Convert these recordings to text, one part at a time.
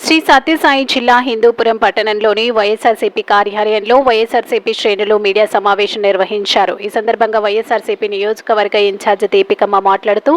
శ్రీ సత్యసాయి జిల్లా హిందూపురం పట్టణంలోని వైఎస్ఆర్సీపీ కార్యాలయంలో వైఎస్ఆర్సీపీ శ్రేణులు మీడియా సమావేశం నిర్వహించారు. ఈ సందర్భంగా వైఎస్ఆర్సీపీ నియోజకవర్గ ఇన్ఛార్జ్ దీపికమ్మ మాట్లాడుతూ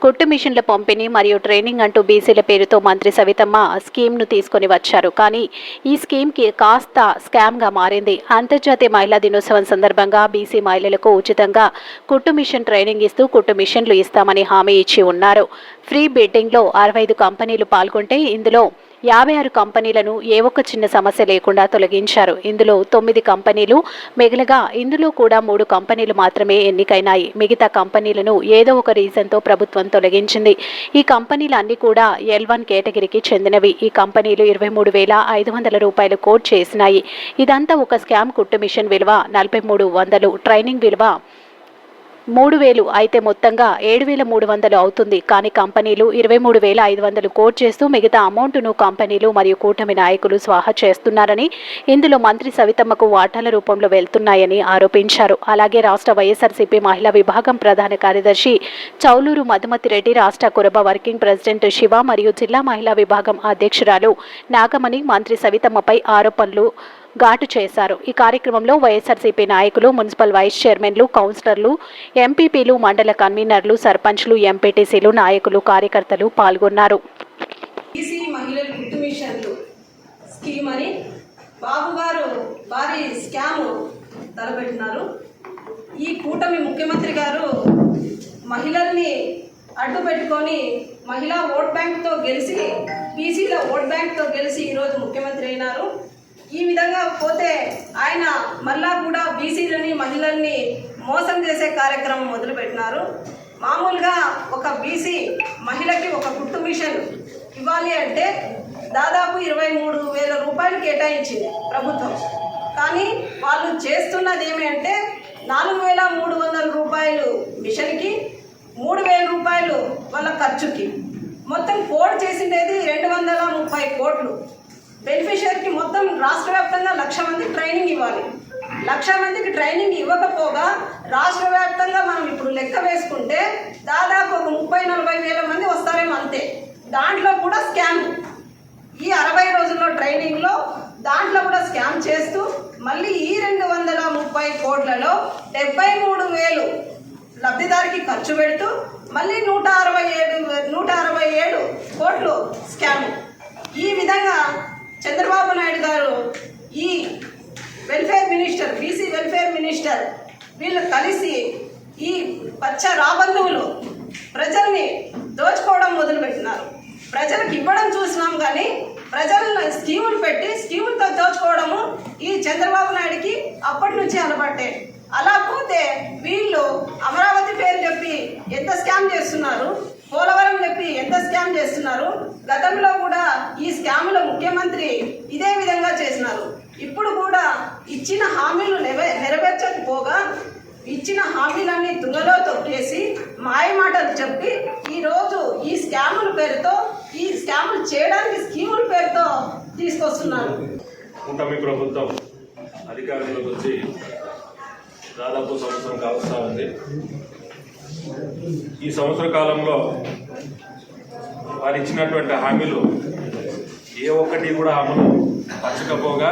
కుట్టు మిషన్ల పంపిణీ మరియు ట్రైనింగ్ అంటూ బీసీల పేరుతో మంత్రి సవితమ్మ స్కీమ్ను తీసుకొని వచ్చారు. కానీ ఈ స్కీమ్కి కాస్త స్కామ్గా మారింది. అంతర్జాతీయ మహిళా దినోత్సవం సందర్భంగా బీసీ మహిళలకు ఉచితంగా కుట్టు మిషన్ ట్రైనింగ్ ఇస్తూ కుట్టు మిషన్లు ఇస్తామని హామీ ఇచ్చి ఉన్నారు. ఫ్రీ బిడ్డింగ్లో 65 కంపెనీలు పాల్గొంటే ఇందులో 56 కంపెనీలను ఏ ఒక్క చిన్న సమస్య లేకుండా తొలగించారు. ఇందులో 9 కంపెనీలు మిగలగా ఇందులో కూడా 3 కంపెనీలు మాత్రమే ఎన్నికైనాయి. మిగతా కంపెనీలను ఏదో ఒక రీజన్తో ప్రభుత్వం తొలగించింది. ఈ కంపెనీలన్నీ కూడా L1 కేటగిరీకి చెందినవి. ఈ కంపెనీలు 23,500 రూపాయలు కోట్ చేసినాయి. ఇదంతా ఒక స్కామ్. కుట్టు మిషన్ విలువ 4,300, ట్రైనింగ్ విలువ 3,000 అయితే మొత్తంగా 7,300 అవుతుంది. కానీ కంపెనీలు 23,500 కోట్ చేస్తూ మిగతా అమౌంట్ను కంపెనీలు మరియు కూటమి నాయకులు స్వాహా చేస్తున్నారని, ఇందులో మంత్రి సవితమ్మకు వాటాల రూపంలో వెళ్తున్నాయని ఆరోపించారు. అలాగే రాష్ట్ర వైఎస్ఆర్సీపీ మహిళా విభాగం ప్రధాన కార్యదర్శి చౌలూరు మధుమతి రెడ్డి, రాష్ట్ర కురబ వర్కింగ్ ప్రెసిడెంట్ శివ మరియు జిల్లా మహిళా విభాగం అధ్యక్షురాలు నాగమణి మంత్రి సవితమ్మపై ఆరోపణలు ఘాటు చేశారు. ఈ కార్యక్రమంలో వైఎస్ఆర్సీపీ నాయకులు, మున్సిపల్ వైస్ చైర్మన్లు, కౌన్సిలర్లు, ఎంపీపీలు, మండల కన్వీనర్లు, సర్పంచ్లు, ఎంపీటీసీలు, నాయకులు, కార్యకర్తలు పాల్గొన్నారు. బీసీ మహిళల కుట్టు మిషన్లు స్కీమ్ అని బాబు గారు భారీ స్కామ్ తలపెట్టినారు. ఈ కూటమి ముఖ్యమంత్రి గారు మహిళల్ని అడ్డు పెట్టుకొని మహిళా ఓట్ బ్యాంక్తో గెలిచి, బీసీల ఓట్ బ్యాంక్తో గెలిచి ఈరోజు ముఖ్యమంత్రి అయినారు. ఈ విధంగా పోతే ఆయన మళ్ళా కూడా బీసీలని మహిళల్ని మోసం చేసే కార్యక్రమం మొదలుపెట్టినారు. మామూలుగా ఒక బీసీ మహిళకి ఒక కుట్టు మిషన్ ఇవ్వాలి అంటే దాదాపు 23,000 రూపాయలు కేటాయించింది ప్రభుత్వం. కానీ వాళ్ళు చేస్తున్నది ఏమి అంటే 4,300 రూపాయలు మిషన్కి, 3,000 రూపాయలు వాళ్ళ ఖర్చుకి, మొత్తం కోడ్ చేసిండేది 230 కోట్లు. బెనిఫిషియర్కి మొత్తం రాష్ట్ర వ్యాప్తంగా 1,00,000 మందికి ట్రైనింగ్ ఇవ్వాలి. 1,00,000 మందికి ట్రైనింగ్ ఇవ్వకపోగా రాష్ట్ర వ్యాప్తంగా మనం ఇప్పుడు లెక్క వేసుకుంటే దాదాపు ఒక 30-40 వేల మంది వస్తారేమో అంతే. దాంట్లో కూడా స్కామ్. ఈ 60 రోజుల్లో ట్రైనింగ్లో దాంట్లో కూడా స్కామ్ చేస్తూ మళ్ళీ ఈ 230 కోట్లలో 73,000 లబ్ధిదారికి ఖర్చు పెడుతూ మళ్ళీ 167 కోట్లు స్కామ్. ఈ విధంగా చంద్రబాబు నాయుడు గారు, ఈ welfare minister, BC welfare minister వీళ్ళు కలిసి ఈ పచ్చ రాబంధువులు ప్రజల్ని దోచుకోవడం మొదలుపెట్టినారు. ప్రజలకు ఇవ్వడం చూసినాం కానీ ప్రజలను స్కీములు పెట్టి స్కీములతో దోచుకోవడము ఈ చంద్రబాబు నాయుడికి అప్పటి నుంచి అలవాటే. అలా పోతే వీళ్ళు అమరావతి పేరు చెప్పి ఎంత స్కామ్ చేస్తున్నారు, పోలవరం చెప్పి ఎంత స్కామ్ చేస్తున్నారు. గతంలో కూడా ఈ స్కామ్లో ముఖ్యమంత్రి ఇదే విధంగా చేసినారు. ఇప్పుడు కూడా ఇచ్చిన హామీలు నెరవేర్చకపోగా ఇచ్చిన హామీలన్నీ తుంగలో తొక్కేసి మాయమాటలు చెప్పి ఈరోజు ఈ స్కాముల పేరుతో, ఈ స్కాములు చేయడానికి స్కీముల పేరుతో తీసుకొస్తున్నారు. కూటమి ప్రభుత్వం అధికారంలోకి వచ్చి దాదాపు సంవత్సరం కావస్తా ఉంది. ఈ సంవత్సర కాలంలో వారు ఇచ్చినటువంటి హామీలు ఏ ఒక్కటి కూడా అమలు పరచకపోగా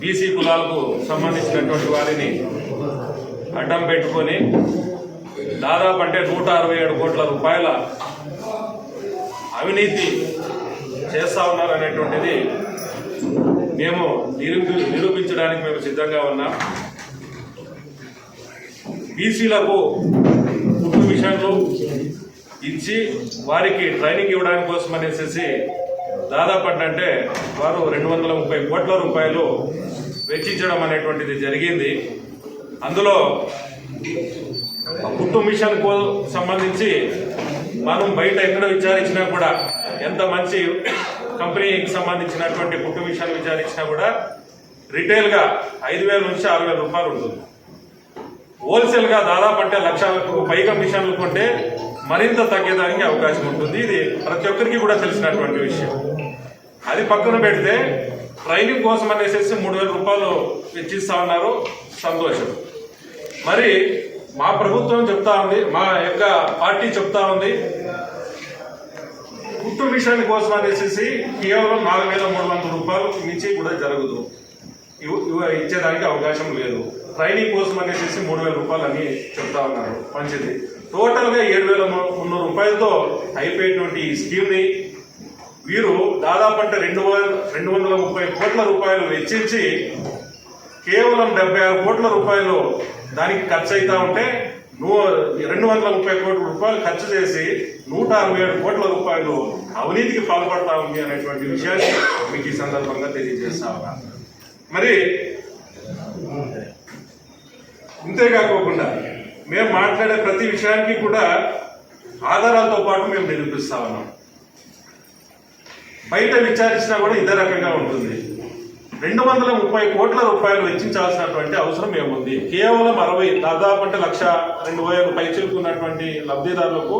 బీసీ కులాలకు సంబంధించినటువంటి వారిని అడ్డం పెట్టుకొని దాదాపు అంటే 167 కోట్ల రూపాయల అవినీతి చేస్తూ ఉన్నారు అనేటువంటిది మేము నిరూపించడానికి మేము సిద్ధంగా ఉన్నాం. బీసీలకు కుట్టు మిషన్లు ఇచ్చి వారికి ట్రైనింగ్ ఇవ్వడానికి కోసం అనేసి దాదాపు అంటే వారు 230 కోట్ల రూపాయలు వెచ్చించడం అనేటువంటిది జరిగింది. అందులో కుట్టు మిషన్కు సంబంధించి మనం బయట ఎక్కడ విచారించినా కూడా, ఎంత మంచి కంపెనీకి సంబంధించినటువంటి కుట్టు మిషన్ విచారించినా కూడా రిటైల్గా 5,000 నుంచి 6,000 రూపాయలు ఉంటుంది. హోల్సేల్గా దాదాపు అంటే 1,00,000కు పైగా మిషన్లు కొంటే మరింత తగ్గేదానికి అవకాశం ఉంటుంది. ఇది ప్రతి ఒక్కరికి కూడా తెలిసినటువంటి విషయం. అది పక్కన పెడితే ట్రైనింగ్ కోసం అనేసి 3,000 రూపాయలు వెచ్చిస్తూ ఉన్నారు. సంతోషం. మరి మా ప్రభుత్వం చెప్తా ఉంది, మా యొక్క పార్టీ చెప్తా ఉంది, కుట్టు మిషన్ కోసం అనేసి కేవలం 4,300 రూపాయలు మించి కూడా జరగదు, ఇచ్చేదానికి అవకాశం లేదు. ట్రైనింగ్ కోసం అనేసి 3,000 రూపాయలు అని చెప్తా ఉన్నారు. మంచిది. టోటల్గా 7,300 రూపాయలతో అయిపోయేటువంటి ఈ స్కీమ్ని వీరు దాదాపు అంటే 230 కోట్ల రూపాయలు వెచ్చించి కేవలం 76 కోట్ల రూపాయలు దానికి ఖర్చు అవుతా ఉంటే 230 కోట్ల రూపాయలు ఖర్చు చేసి 167 కోట్ల రూపాయలు అవినీతికి పాల్పడతా ఉంది అనేటువంటి విషయాన్ని మీకు ఈ సందర్భంగా తెలియజేస్తా ఉన్నాను. మరి ఇంతేకాకుండా మేము మాట్లాడే ప్రతి విషయానికి కూడా ఆధారాలతో పాటు మేము నిరూపిస్తా ఉన్నాం. బయట విచారించినా కూడా ఇదే రకంగా ఉంటుంది. 230 కోట్ల రూపాయలు వెచ్చించాల్సినటువంటి అవసరం ఏముంది? కేవలం దాదాపు అంటే 1,02,000 పైచిలుకున్నటువంటి లబ్ధిదారులకు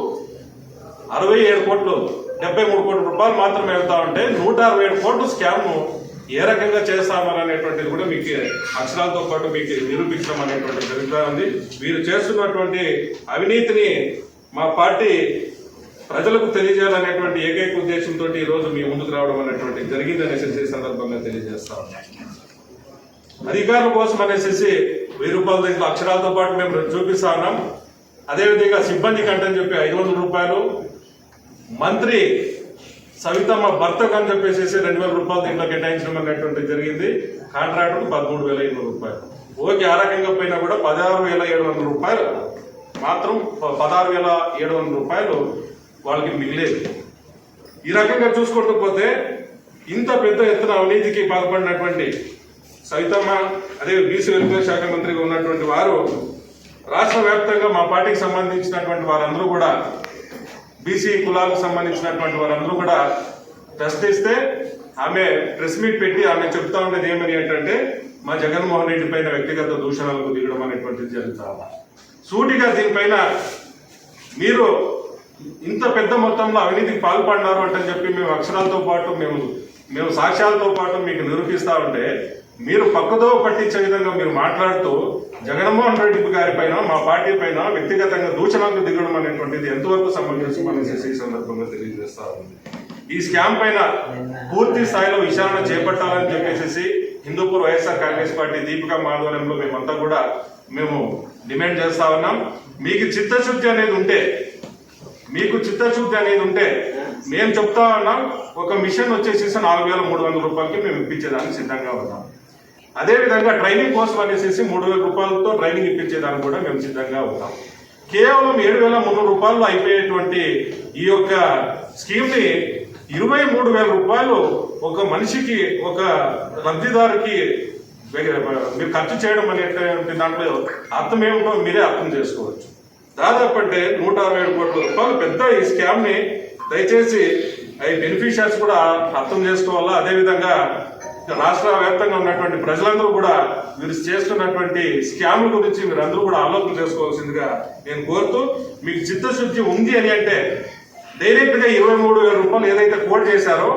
67 కోట్లు 73 కోట్ల రూపాయలు మాత్రమే వెళ్తా ఉంటే 167 కోట్ల స్కామ్ను ఏ రకంగా చేస్తామనేటువంటిది కూడా మీకు అక్షరాలతో పాటు మీకు నిరూపించడం అనేటువంటి జరుగుతూ ఉంది. వీరు చేస్తున్నటువంటి అవినీతిని మా పార్టీ ప్రజలకు తెలియజేయాలనేటువంటి ఏకైక ఉద్దేశంతో ఈ రోజు మీ ముందుకు రావడం అనేటువంటి జరిగిందనేసి సందర్భంగా తెలియజేస్తా ఉన్నాం. అధికారుల కోసం అనేసి 1000 రూపాయల దీంట్లో అక్షరాలతో పాటు మేము చూపిస్తా ఉన్నాం. అదేవిధంగా సిబ్బంది కంటని చెప్పి 500 రూపాయలు, మంత్రి సవితమ్మ భర్తకు అని చెప్పేసి 2,000 రూపాయలు దీంట్లో కేటాయించడం అనేటువంటి జరిగింది. కాంట్రాక్టర్కు 13,500 రూపాయలు. ఓకే, ఆ రకంగా పోయినా కూడా 16,700 రూపాయలు మాత్రం 16,700 రూపాయలు వాళ్ళకి మిగిలేదు. ఈ రకంగా చూసుకుంటూ పోతే ఇంత పెద్ద ఎత్తున అవినీతికి పాల్పడినటువంటి సవితమ్మ, అదే బీసీ వెల్ఫేర్ శాఖ మంత్రిగా ఉన్నటువంటి వారు రాష్ట్ర వ్యాప్తంగా మా పార్టీకి సంబంధించినటువంటి వారందరూ కూడా, బీసీ కులాలకు సంబంధించినటువంటి వారందరూ కూడా ప్రశ్నిస్తే ఆమె ప్రెస్ మీట్ పెట్టి ఆమె చెప్తా ఉండేది ఏమని ఏంటంటే మా జగన్మోహన్ రెడ్డి పైన వ్యక్తిగత దూషణలకు దిగడం అనేటువంటిది జరుగుతా. సూటిగా దీనిపైన మీరు ఇంత పెద్ద మొత్తంలో అవినీతికి పాల్పడినారు అంటే చెప్పి మేము అక్షరాలతో పాటు మేము సాక్ష్యాలతో పాటు మీకు నిరూపిస్తా ఉంటే మీరు పక్కదో పట్టించే విధంగా మీరు మాట్లాడుతూ జగన్మోహన్ రెడ్డి గారి పైన మా పార్టీ పైన వ్యక్తిగతంగా దూషణలకు దిగడం అనేటువంటిది ఎంతవరకు సమంజసం అనేసి ఈ సందర్భంగా తెలియజేస్తా ఉంది. ఈ స్కామ్ పైన పూర్తి స్థాయిలో విచారణ చేపట్టాలని చెప్పేసి హిందూపూర్ వైఎస్ఆర్ కాంగ్రెస్ పార్టీ దీపికమ్మ ఆధ్వర్యంలో మేమంతా కూడా మేము డిమాండ్ చేస్తా ఉన్నాం. మీకు చిత్తశుద్ధి అనేది ఉంటే మేము చెప్తా ఉన్నాం, ఒక మిషన్ వచ్చేసి 4,300 రూపాయలకి మేము ఇప్పించేదానికి సిద్ధంగా ఉన్నాం. అదేవిధంగా ట్రైనింగ్ కోసం అనేసి 3,000 రూపాయలతో ట్రైనింగ్ ఇప్పించేదానికి కూడా మేము సిద్ధంగా ఉన్నాం. కేవలం 7,300 రూపాయలు అయిపోయేటువంటి ఈ యొక్క స్కీమ్ని 23,000 రూపాయలు ఒక మనిషికి, ఒక లబ్ధిదారుకి మీరు ఖర్చు చేయడం అనేటువంటి దాంట్లో అర్థం ఏమిటో మీరే అర్థం చేసుకోవచ్చు. దాదాపు అంటే 167 కోట్ల రూపాయలు పెద్ద ఈ స్కామ్ని దయచేసి బెనిఫిషియర్స్ కూడా అర్థం చేసుకోవాలా. అదేవిధంగా రాష్ట్ర వ్యాప్తంగా ఉన్నటువంటి ప్రజలందరూ కూడా మీరు చేస్తున్నటువంటి స్కామ్ల గురించి మీరు అందరూ కూడా ఆలోచన చేసుకోవాల్సిందిగా నేను కోరుతూ, మీకు చిత్తశుద్ధి ఉంది అని అంటే డైరెక్ట్ గా 23,000 రూపాయలు ఏదైతే కోట్ చేశారో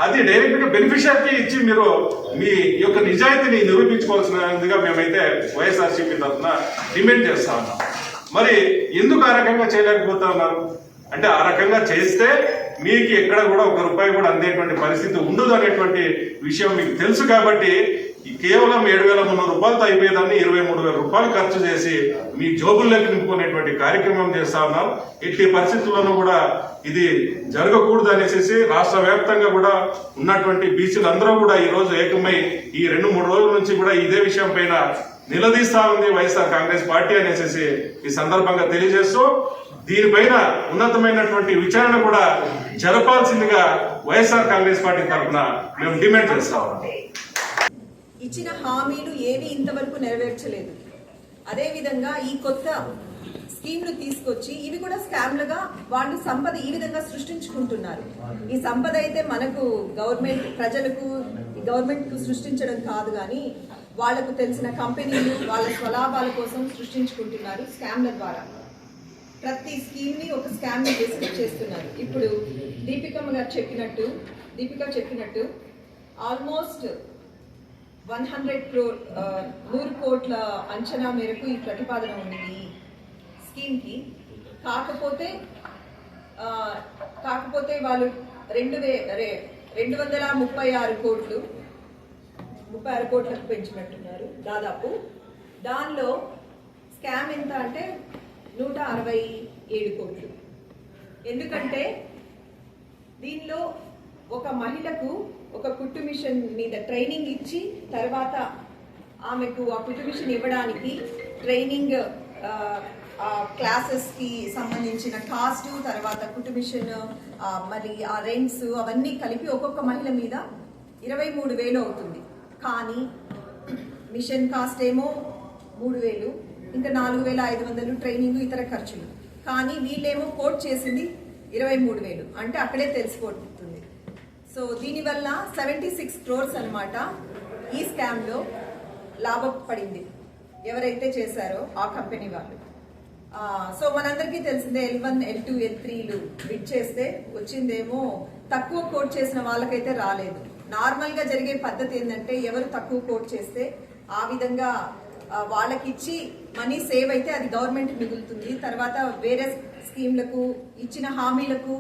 అది డైరెక్ట్ గా బెనిఫిషియర్కి ఇచ్చి మీరు మీ యొక్క నిజాయితీని నిరూపించుకోవాల్సినదిగా మేమైతే వైఎస్ఆర్సీపీ తరఫున డిమాండ్ చేస్తా ఉన్నాం. మరి ఎందుకు ఆ రకంగా చేయలేకపోతా ఉన్నారు అంటే, ఆ రకంగా చేస్తే మీకు ఎక్కడ కూడా 1 రూపాయి కూడా అందేటువంటి పరిస్థితి ఉండదు అనేటువంటి విషయం మీకు తెలుసు. కాబట్టి కేవలం 7,300 రూపాయలతో అయిపోయేదాన్ని 23,000 రూపాయలు ఖర్చు చేసి మీ జోబుల్లోకి నింపుకునేటువంటి కార్యక్రమం చేస్తా ఉన్నారు. ఎట్టి పరిస్థితుల్లోనూ కూడా ఇది జరగకూడదు అనేసి రాష్ట్ర వ్యాప్తంగా కూడా ఉన్నటువంటి బీసీలందరూ కూడా ఈ రోజు ఏకమై ఈ 2-3 రోజుల నుంచి కూడా ఇదే విషయం పైన నిలదీస్తా ఉంది వైఎస్ఆర్ కాంగ్రెస్ పార్టీ అనేసి ఈ సందర్భంగా తెలియజేస్తూ, దీనిపైన ఉన్నతమైనటువంటి విచారణ కూడా జరపాల్సిందిగా వైఎస్ఆర్ కాంగ్రెస్ పార్టీ తరఫున మేము డిమాండ్ చేస్తా ఉన్నాం. ఇచ్చిన హామీలు ఏవి ఇంతవరకు నెరవేర్చలేదు. అదేవిధంగా ఈ కొత్త స్కీమ్లు తీసుకొచ్చి ఇవి కూడా స్కామ్లుగా వాళ్ళు సంపద ఈ విధంగా సృష్టించుకుంటున్నారు. ఈ సంపద అయితే మనకు గవర్నమెంట్ సృష్టించడం కాదు, కానీ వాళ్లకు తెలిసిన కంపెనీలు వాళ్ళ స్వలాభాల కోసం సృష్టించుకుంటున్నారు స్కామ్ల ద్వారా. ప్రతి స్కీమ్ని ఒక స్కామ్ని చేస్తున్నారు. ఇప్పుడు దీపిక చెప్పినట్టు ఆల్మోస్ట్ 100 కోట్ల అంచనా మేరకు ఈ ప్రతిపాదన ఉంది ఈ స్కీమ్కి. కాకపోతే వాళ్ళు 236 కోట్లు 36 కోట్లకు పెంచినట్టున్నారు దాదాపు. దానిలో స్కామ్ ఎంత అంటే 167 కోట్లు. ఎందుకంటే దీనిలో ఒక మహిళకు ఒక కుట్టు మిషన్ మీద ట్రైనింగ్ ఇచ్చి తర్వాత ఆమెకు ఆ కుట్టు మిషన్ ఇవ్వడానికి ట్రైనింగ్ క్లాసెస్కి సంబంధించిన కాస్ట్, తర్వాత కుట్టు మిషన్ మరి ఆ రెంట్స్ అవన్నీ కలిపి ఒక్కొక్క మహిళ మీద 23,000 అవుతుంది. కానీ మిషన్ కాస్ట్ ఏమో 3,000, ఇంకా 4,500 ట్రైనింగ్ ఇతర ఖర్చులు. కానీ వీళ్ళేమో కోట్ చేసింది 23,000, అంటే అక్కడే తెలిసిపోతుంది. సో దీనివల్ల 76 crores అన్నమాట ఈ స్కామ్లో లాభం పడింది ఎవరైతే చేశారో ఆ కంపెనీ వాళ్ళు. సో మనందరికీ తెలిసిందే L1, L2, L3లు బిడ్ చేస్తే వచ్చిందేమో తక్కువ కోట్ చేసిన వాళ్ళకైతే రాలేదు. నార్మల్గా జరిగే పద్ధతి ఏంటంటే ఎవరు తక్కువ కోట్ చేస్తే ఆ విధంగా వాళ్ళకి ఇచ్చి మనీ సేవ్ అయితే అది గవర్నమెంట్ మిగులుతుంది, తర్వాత వేరే స్కీమ్లకు ఇచ్చిన హామీలకు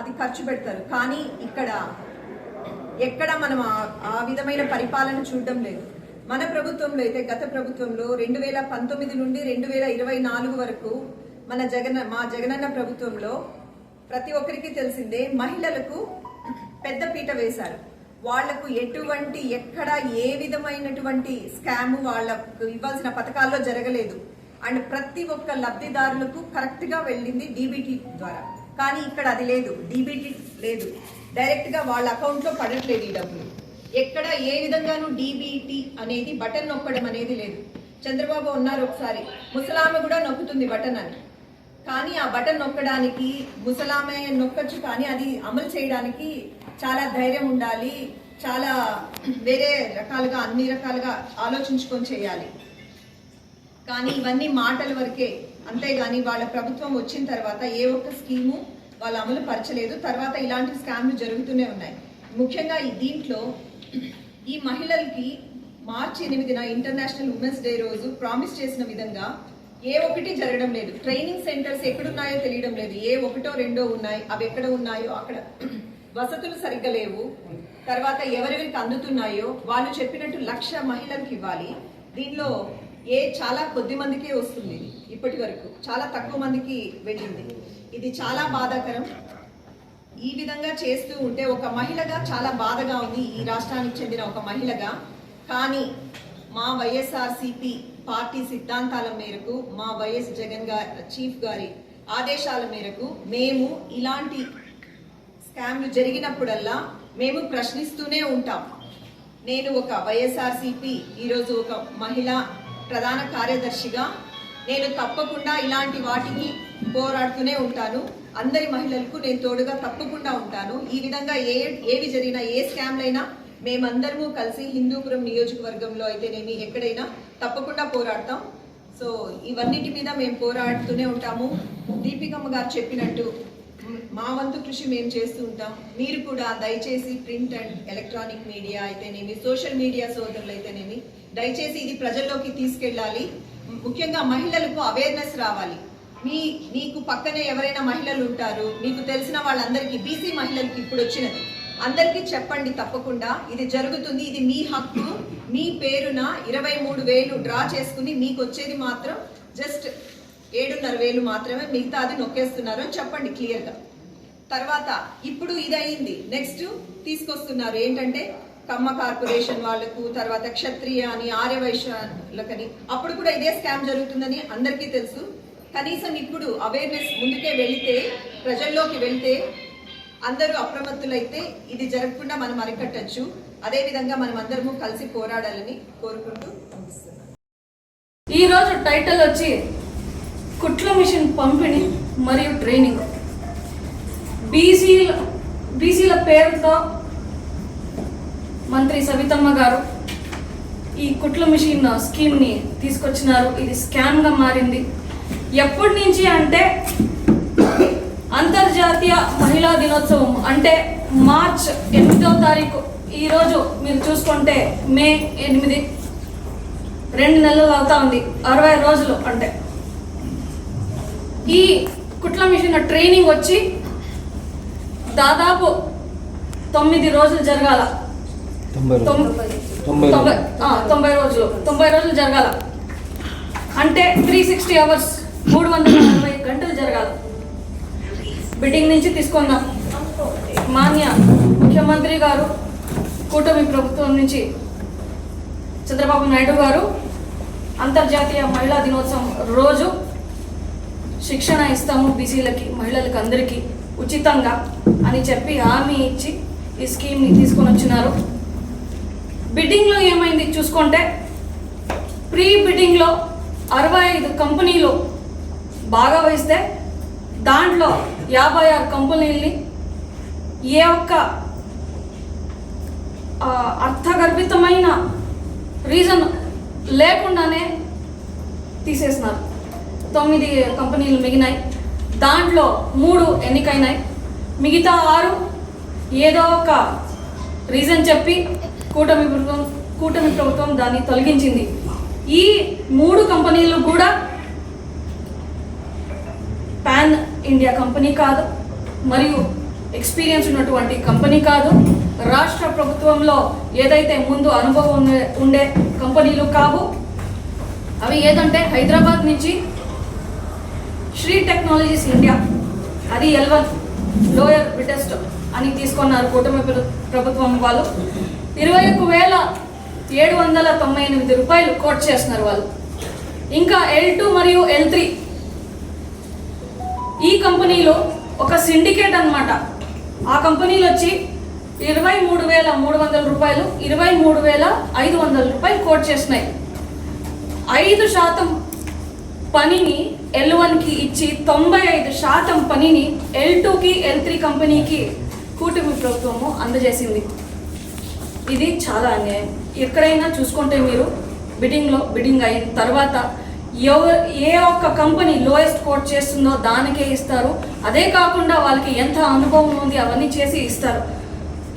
అది ఖర్చు పెడతారు. కానీ ఎక్కడ మనం ఆ విధమైన పరిపాలన చూడడం లేదు. మన ప్రభుత్వంలో అయితే గత ప్రభుత్వంలో 2019 నుండి 2024 వరకు మా జగనన్న ప్రభుత్వంలో ప్రతి ఒక్కరికి తెలిసిందే మహిళలకు పెద్ద పీట వేశారు. వాళ్లకు ఎక్కడ ఏ విధమైనటువంటి స్కామ్ వాళ్ళకు ఇవ్వాల్సిన పథకాల్లో జరగలేదు. అండ్ ప్రతి ఒక్క లబ్ధిదారులకు కరెక్ట్ గా వెళ్ళింది డీబీటీ ద్వారా. కానీ ఇక్కడ అది లేదు, డీబీటీ లేదు, డైరెక్ట్ గా వాళ్ళ అకౌంట్ లో పడట్లేదు ఈ డబ్బులు. ఎక్కడ ఏ విధంగానూ డీబీటీ అనేది బటన్ నొక్కడం అనేది లేదు. చంద్రబాబు ఉన్నారు, ఒకసారి ముసలామె కూడా నొక్కుతుంది బటన్ అని, కానీ ఆ బటన్ నొక్కడానికి ముసలామె నొక్కచ్చు, కానీ అది అమలు చేయడానికి చాలా ధైర్యం ఉండాలి, చాలా వేరే రకాలుగా అన్ని రకాలుగా ఆలోచించుకొని చేయాలి. కానీ ఇవన్నీ మాటల వరకే, అంతేగాని వాళ్ళ ప్రభుత్వం వచ్చిన తర్వాత ఏ ఒక్క స్కీము వాళ్ళు అమలు పరచలేదు. తర్వాత ఇలాంటి స్కామ్లు జరుగుతూనే ఉన్నాయి. ముఖ్యంగా దీంట్లో ఈ మహిళలకి మార్చి 8న ఇంటర్నేషనల్ ఉమెన్స్ డే రోజు ప్రామిస్ చేసిన విధంగా ఏ ఒక్కటి జరగడం లేదు. ట్రైనింగ్ సెంటర్స్ ఎక్కడున్నాయో తెలియడం లేదు. ఏ ఒకటో రెండో ఉన్నాయి, అవి ఎక్కడ ఉన్నాయో అక్కడ వసతులు సరిగ్గా లేవు. తర్వాత ఎవరెవరికి అందుతున్నాయో వాళ్ళు చెప్పినట్టు 1,00,000 మహిళలకు ఇవ్వాలి. దీనిలో చాలా కొద్ది మందికే వస్తుంది, ఇప్పటి వరకు చాలా తక్కువ మందికి వెళ్ళింది. ఇది చాలా బాధాకరం. ఈ విధంగా చేస్తూ ఉంటే ఒక మహిళగా చాలా బాధగా ఉంది, ఈ రాష్ట్రానికి చెందిన ఒక మహిళగా. కానీ మా వైఎస్ఆర్సీపీ పార్టీ సిద్ధాంతాల మేరకు, మా వైఎస్ జగన్ గారి చీఫ్ గారి ఆదేశాల మేరకు మేము ఇలాంటి స్కామ్లు జరిగినప్పుడల్లా మేము ప్రశ్నిస్తూనే ఉంటాం. నేను ఒక వైఎస్ఆర్సీపీ ఈరోజు ఒక మహిళా ప్రధాన కార్యదర్శిగా నేను తప్పకుండా ఇలాంటి వాటికి పోరాడుతూనే ఉంటాను. అందరి మహిళలకు నేను తోడుగా తప్పకుండా ఉంటాను. ఈ విధంగా ఏవి జరిగినా, ఏ స్కామ్లైనా మేమందరము కలిసి హిందూపురం నియోజకవర్గంలో అయితేనేమి ఎక్కడైనా తప్పకుండా పోరాడతాం. సో ఇవన్నిటి మీద మేము పోరాడుతూనే ఉంటాము. దీపికమ్మ గారు చెప్పినట్టు మా వంతు కృషి మేము చేస్తూ ఉంటాం. మీరు కూడా దయచేసి ప్రింట్ అండ్ ఎలక్ట్రానిక్ మీడియా అయితేనేమి, సోషల్ మీడియా సోదరులు అయితేనేమి, దయచేసి ఇది ప్రజల్లోకి తీసుకెళ్ళాలి. ముఖ్యంగా మహిళలకు అవేర్నెస్ రావాలి. మీకు పక్కనే ఎవరైనా మహిళలు ఉంటారు, మీకు తెలిసిన వాళ్ళందరికీ, బీసీ మహిళలకి ఇప్పుడు వచ్చినది, అందరికీ చెప్పండి. తప్పకుండా ఇది జరుగుతుంది, ఇది మీ హక్కు. మీ పేరున 23,000 డ్రా చేసుకుని మీకు వచ్చేది మాత్రం జస్ట్ 7,500 మాత్రమే, మిగతాది నొక్కేస్తున్నారు అని చెప్పండి క్లియర్గా. తర్వాత ఇప్పుడు ఇది అయింది, నెక్స్ట్ తీసుకొస్తున్నారు ఏంటంటే కమ్మ కార్పొరేషన్ వాళ్ళకు, తర్వాత క్షత్రియ అని, ఆర్యవైశ్యులకని. అప్పుడు కూడా ఇదే స్కామ్ జరుగుతుందని అందరికీ తెలుసు. కనీసం ఇప్పుడు అవేర్నెస్ ముందుకే వెళితే, ప్రజల్లోకి వెళ్తే అందరూ అప్రమత్తులైతే ఇది జరగకుండా మనం అరికట్టచ్చు. అదేవిధంగా మనం అందరము కలిసి పోరాడాలని కోరుకుంటూ ముగిస్తున్నాను. ఈరోజు టైటిల్ వచ్చి కుట్ల మిషన్ పంపిణీ మరియు ట్రైనింగ్. బీసీల పేరుతో మంత్రి సవితమ్మ గారు ఈ కుట్ల మిషన్ స్కీమ్ని తీసుకొచ్చినారు. ఇది స్కామ్గా మారింది. ఎప్పటి నుంచి అంటే అంతర్జాతీయ మహిళా దినోత్సవం అంటే మార్చ్ 8వ తారీఖు. ఈరోజు మీరు చూసుకుంటే మే 8, 2 నెలలు అవుతా ఉంది, 60 రోజులు. అంటే ఈ కుట్ల మిషన్ ట్రైనింగ్ వచ్చి దాదాపు 9 రోజులు జరగాల. 90 రోజులు జరగాల అంటే 360 అవర్స్ 360 గంటలు జరగాల. బిడ్డింగ్ నుంచి తీసుకుందాం. మాన్య ముఖ్యమంత్రి గారు, కూటమి ప్రభుత్వం నుంచి చంద్రబాబు నాయుడు గారు అంతర్జాతీయ మహిళా దినోత్సవం రోజు శిక్షణ ఇస్తాము బీసీలకి, మహిళలకి అందరికీ ఉచితంగా అని చెప్పి హామీ ఇచ్చి ఈ స్కీమ్ని తీసుకొని వచ్చినారు. బిడ్డింగ్లో ఏమైంది చూసుకుంటే, ప్రీ బిడ్డింగ్లో 65 కంపెనీలు బాగా వేస్తే దాంట్లో 56 కంపెనీల్ని ఏ ఒక్క అర్థగర్భితమైన రీజన్ లేకుండానే తీసేసినారు. 9 కంపెనీలు మిగినాయి. దాంట్లో 3 ఎన్నికైనాయి. మిగతా 6 ఏదో ఒక రీజన్ చెప్పి కూటమి ప్రభుత్వం దాన్ని తొలగించింది. ఈ 3 కంపెనీలు కూడా పాన్ ఇండియా కంపెనీ కాదు, మరియు ఎక్స్పీరియన్స్ ఉన్నటువంటి కంపెనీ కాదు. రాష్ట్ర ప్రభుత్వంలో ఏదైతే ముందు అనుభవం ఉండే కంపెనీలు కావు. అవి ఏదంటే హైదరాబాద్ నుంచి శ్రీ టెక్నాలజీస్ ఇండియా, అది L1 లోయర్ బిడ్డెస్ట్ అని తీసుకున్నారు కూటమి ప్రభుత్వం వాళ్ళు. 21,798 రూపాయలు కోట్ చేస్తున్నారు వాళ్ళు. ఇంకా L2 మరియు L3 ఈ కంపెనీలు ఒక సిండికేట్ అన్నమాట. ఆ కంపెనీలు వచ్చి 23,300 రూపాయలు, 23,500 రూపాయలు కోట్ చేస్తున్నాయి. 5% పనిని L1కి ఇచ్చి 95% పనిని L2కి, L3 కంపెనీకి కూటమి ప్రభుత్వము అందజేసింది. ఇది చాలా అన్యాయం. ఎక్కడైనా చూసుకుంటే మీరు బిడ్డింగ్ అయిన తర్వాత ఏ ఒక్క కంపెనీ లోయెస్ట్ కోట్ చేస్తుందో దానికే ఇస్తారు. అదే కాకుండా వాళ్ళకి ఎంత అనుభవం ఉంది అవన్నీ చేసి ఇస్తారు.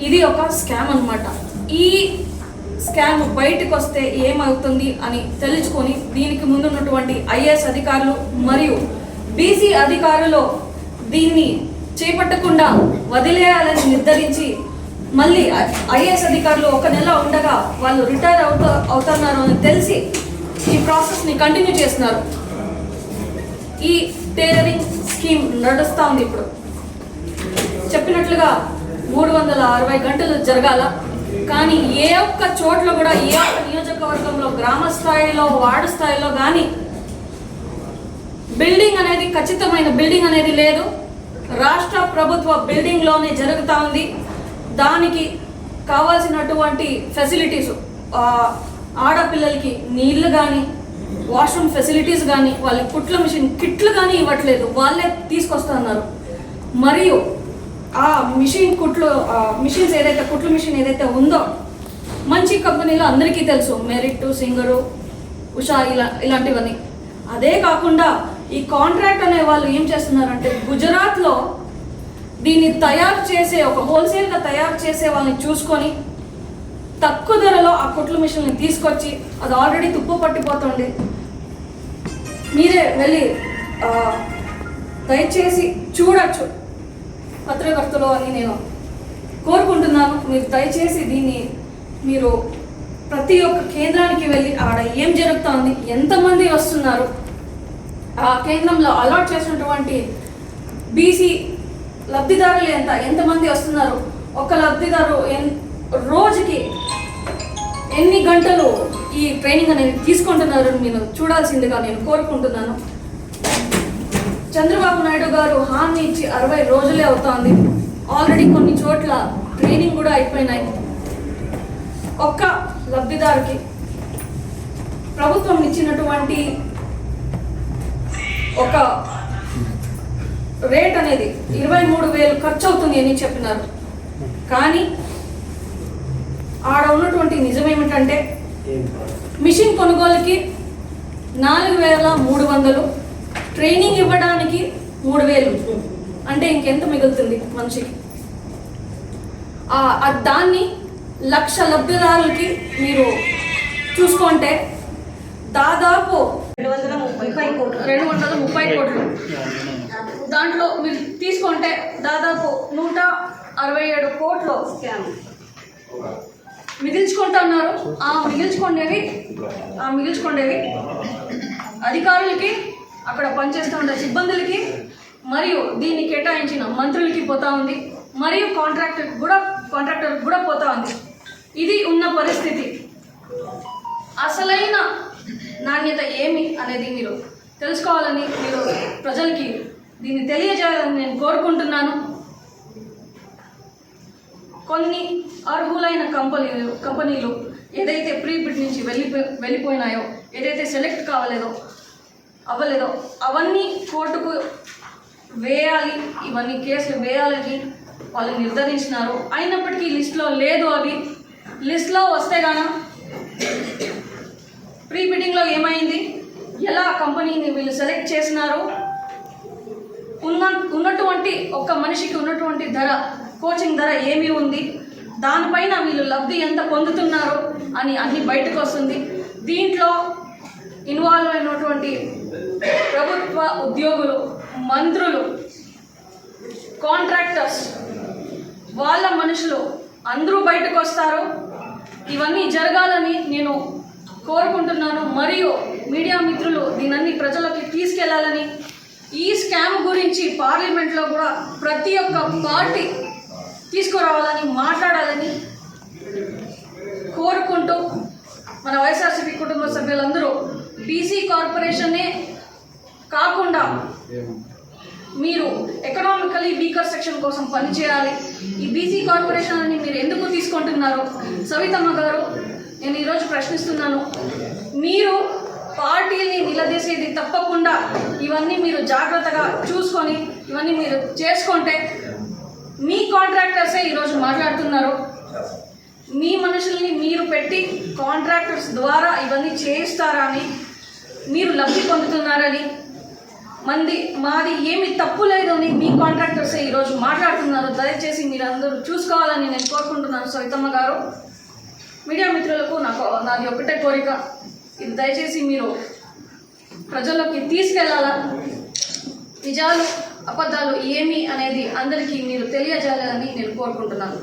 ఇది ఒక స్కామ్ అన్నమాట. ఈ స్కామ్ బయటకు వస్తే ఏమవుతుంది అని తెలుసుకొని దీనికి ముందున్నటువంటి ఐఏఎస్ అధికారులు మరియు బీసీ అధికారులు దీన్ని చేపట్టకుండా వదిలేయాలని నిర్ధారించి మళ్ళీ ఐఏఎస్ అధికారులు 1 నెల ఉండగా వాళ్ళు రిటైర్ అవుతున్నారు అని తెలిసి ఈ ప్రాసెస్ని కంటిన్యూ చేస్తున్నారు. ఈ టైలరింగ్ స్కీమ్ నడుస్తూ ఉంది. ఇప్పుడు చెప్పినట్లుగా 360 గంటలు జరగాల. కానీ ఏ ఒక్క చోట్ల కూడా, ఏ ఒక్క నియోజకవర్గంలో, గ్రామ స్థాయిలో, వార్డు స్థాయిలో కానీ బిల్డింగ్ అనేది, ఖచ్చితమైన బిల్డింగ్ అనేది లేదు. రాష్ట్ర ప్రభుత్వ బిల్డింగ్లోనే జరుగుతూ ఉంది. దానికి కావాల్సినటువంటి ఫెసిలిటీస్, ఆడపిల్లలకి నీళ్లు కానీ, వాష్రూమ్ ఫెసిలిటీస్ కానీ, వాళ్ళకి కుట్ల మిషన్ కిట్లు కానీ ఇవ్వట్లేదు. వాళ్ళే తీసుకొస్తున్నారు. మరియు ఆ మిషన్స్ ఏదైతే కుట్ల మిషన్ ఏదైతే ఉందో మంచి కంపెనీలో అందరికీ తెలుసు, మెరిట్, సింగరు, ఉషా ఇలాంటివన్నీ. అదే కాకుండా ఈ కాంట్రాక్ట్ అనే వాళ్ళు ఏం చేస్తున్నారంటే గుజరాత్లో దీన్ని తయారు చేసే, ఒక హోల్సేల్గా తయారు చేసే వాళ్ళని చూసుకొని తక్కువ ధరలో ఆ కుట్ల మిషన్ని తీసుకొచ్చి, అది ఆల్రెడీ తుప్పు పట్టిపోతుంది. మీరే వెళ్ళి దయచేసి చూడొచ్చు పత్రికర్తలు అని నేను కోరుకుంటున్నాను. మీరు దయచేసి దీన్ని మీరు ప్రతి ఒక్క కేంద్రానికి వెళ్ళి ఆడ ఏం జరుగుతుంది, ఎంతమంది వస్తున్నారు, ఆ కేంద్రంలో అలాట్ చేసినటువంటి బీసీ లబ్ధిదారులు ఎంతమంది వస్తున్నారు, ఒక లబ్ధిదారు రోజుకి ఎన్ని గంటలు ఈ ట్రైనింగ్ అనేది తీసుకుంటున్నారు మీరు చూడాల్సిందిగా నేను కోరుకుంటున్నాను. చంద్రబాబు నాయుడు గారు హామీ ఇచ్చి 60 రోజులే అవుతోంది. ఆల్రెడీ కొన్ని చోట్ల ట్రైనింగ్ కూడా అయిపోయినాయి. ఒక్క లబ్ధిదారుకి ప్రభుత్వం ఇచ్చినటువంటి ఒక రేట్ అనేది 23,000 ఖర్చు అవుతుంది అని చెప్పినారు. కానీ ఆడ ఉన్నటువంటి నిజం ఏమిటంటే మిషన్ కొనుగోలుకి 4,300, ట్రైనింగ్ ఇవ్వడానికి 3,000. అంటే ఇంకెంత మిగులుతుంది మనిషికి? దాన్ని 1,00,000 లబ్ధిదారులకి మీరు చూసుకుంటే దాదాపు 230 కోట్లు. దాంట్లో మీరు తీసుకుంటే దాదాపు 100 67 కోట్లు స్కామ్ మిగిల్చుకుంటున్నారు. ఆ మిగిల్చుకునేవి అధికారులకి, అక్కడ పనిచేస్తున్న సిబ్బందులకి మరియు దీన్ని కేటాయించిన మంత్రులకి పోతా ఉంది, మరియు కాంట్రాక్టర్కి కూడా పోతా ఉంది. ఇది ఉన్న పరిస్థితి. అసలైన నాణ్యత ఏమి అనేది మీరు తెలుసుకోవాలని, మీరు ప్రజలకి దీన్ని తెలియజేయాలని నేను కోరుకుంటున్నాను. కొన్ని అర్హులైన కంపెనీలు ఏదైతే ప్రీబిడ్ నుంచి వెళ్ళిపోయినాయో, ఏదైతే సెలెక్ట్ అవ్వలేదో అవన్నీ కోర్టుకు వేయాలి, ఇవన్నీ కేసులు వేయాలని వాళ్ళు నిర్ధారించినారు. అయినప్పటికీ లిస్టులో లేదు. అవి లిస్టులో వస్తే గాన ప్రీ బిడ్డింగ్లో ఏమైంది, ఎలా కంపెనీని వీళ్ళు సెలెక్ట్ చేసినారు, ఉన్నటువంటి ఒక్క మనిషికి ఉన్నటువంటి ధర, కోచింగ్ ధర ఏమి ఉంది, దానిపైన వీళ్ళు లబ్ధి ఎంత పొందుతున్నారు అని అన్ని బయటకు వస్తుంది. దీంట్లో ఇన్వాల్వ్ అయినటువంటి ప్రభుత్వ ఉద్యోగులు, మంత్రులు, కాంట్రాక్టర్స్, వాళ్ళ మనుషులు అందరూ బయటకు వస్తారు. ఇవన్నీ జరగాలని నేను కోరుకుంటున్నాను. మరియు మీడియా మిత్రులు దీనన్ని ప్రజలకి తీసుకెళ్లాలని, ఈ స్కామ్ గురించి పార్లమెంట్లో కూడా ప్రతి ఒక్క పార్టీ తీసుకురావాలని, మాట్లాడాలని కోరుకుంటూ, మన వైఎస్ఆర్సీపీ కుటుంబ సభ్యులందరూ బీసీ కార్పొరేషన్నే కాకుండా మీరు ఎకనామికలీ వీకర్ సెక్షన్ కోసం పనిచేయాలి. ఈ బీసీ కార్పొరేషన్ అని మీరు ఎందుకు తీసుకుంటున్నారు? సవితమ్మ గారు, నేను ఈరోజు ప్రశ్నిస్తున్నాను. మీరు పార్టీని నిలదీసేది తప్పకుండా ఇవన్నీ మీరు జాగ్రత్తగా చూసుకొని ఇవన్నీ మీరు చేసుకుంటే, మీ కాంట్రాక్టర్సే ఈరోజు మాట్లాడుతున్నారు. మీ మనుషుల్ని మీరు పెట్టి కాంట్రాక్టర్స్ ద్వారా ఇవన్నీ చేయిస్తారని, మీరు లబ్ధి పొందుతున్నారని, మాది ఏమి తప్పు లేదు అని మీ కాంట్రాక్టర్సే ఈరోజు మాట్లాడుతున్నారు. దయచేసి మీరు అందరూ చూసుకోవాలని నేను కోరుకుంటున్నాను. సవితమ్మ గారు, మీడియా మిత్రులకు నాది ఒకటే కోరిక, ఇది దయచేసి మీరు ప్రజల్లోకి తీసుకెళ్లాలా. నిజాలు అబద్ధాలు ఏమి అనేది అందరికీ మీరు తెలియజేయాలని నేను కోరుకుంటున్నాను.